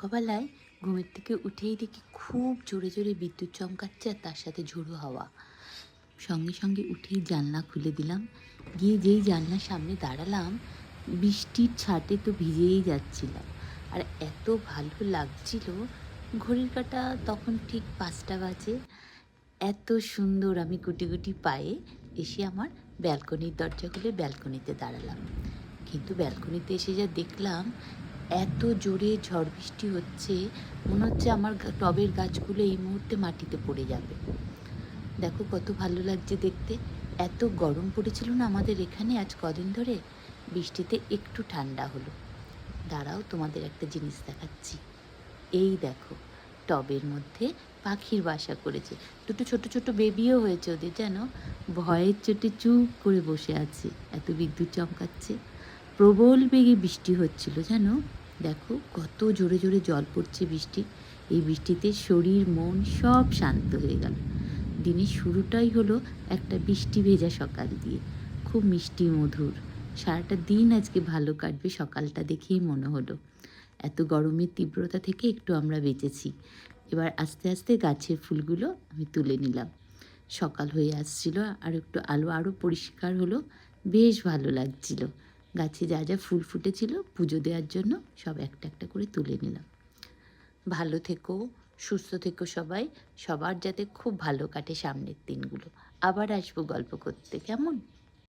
সকালবেলায় ঘুমের থেকে উঠেই দেখি খুব জোরে জোরে বিদ্যুৎ চমকাচ্ছে আর তার সাথে ঝোড়ো হাওয়া। সঙ্গে সঙ্গে উঠেই জানলা খুলে দিলাম। গিয়ে যেই জানলার সামনে দাঁড়ালাম, বৃষ্টির ছাটে তো ভিজেই যাচ্ছিলাম। আর এত ভালো লাগছিল। ঘড়ির কাঁটা তখন ঠিক ৫টা বাজে। এত সুন্দর, আমি গুটি গুটি পায়ে এসে আমার ব্যালকনির দরজা খুলে ব্যালকনিতে দাঁড়ালাম। কিন্তু ব্যালকনিতে এসে যা দেখলাম, এত জোরে ঝড় বৃষ্টি হচ্ছে, মনে হচ্ছে আমার টবের গাছগুলো এই মুহূর্তে মাটিতে পড়ে যাবে। দেখো কত ভালো লাগছে দেখতে। এত গরম পড়েছিল না আমাদের এখানে আজ কদিন ধরে, বৃষ্টিতে একটু ঠান্ডা হলো। দাঁড়াও, তোমাদের একটা জিনিস দেখাচ্ছি। এই দেখো, টবের মধ্যে পাখির বাসা করেছে। দুটো ছোট ছোট বেবিও হয়েছে ওদের, যেন ভয়ের চোটে চুপ করে বসে আছে। এত বিদ্যুৎ চমকাচ্ছে, প্রবল বেগে বৃষ্টি হচ্ছিল যেন। দেখো কত জোরে জোরে জল পড়ছে বৃষ্টি। এই বৃষ্টিতে শরীর মন সব শান্ত হয়ে গেল। দিনের শুরুটাই হলো একটা বৃষ্টি ভেজা সকাল দিয়ে, খুব মিষ্টি মধুর। সারাটা দিন আজকে ভালো কাটবে, সকালটা দেখেই মনে হলো। এত গরমের তীব্রতা থেকে একটু আমরা বেঁচেছি। এবার আস্তে আস্তে গাছের ফুলগুলো আমি তুলে নিলাম। সকাল হয়ে আসছিল, আর একটু আলো আরও পরিষ্কার হলো, বেশ ভালো লাগছিল। গাছে যা যা ফুল ফুটেছিল পুজো দেওয়ার জন্য সব একটা একটা করে তুলে নিলাম। ভালো থেকো, সুস্থ থেকো সবাই। সবার যাতে খুব ভালো কাটে সামনের দিনগুলো। আবার আসবো গল্প করতে, কেমন?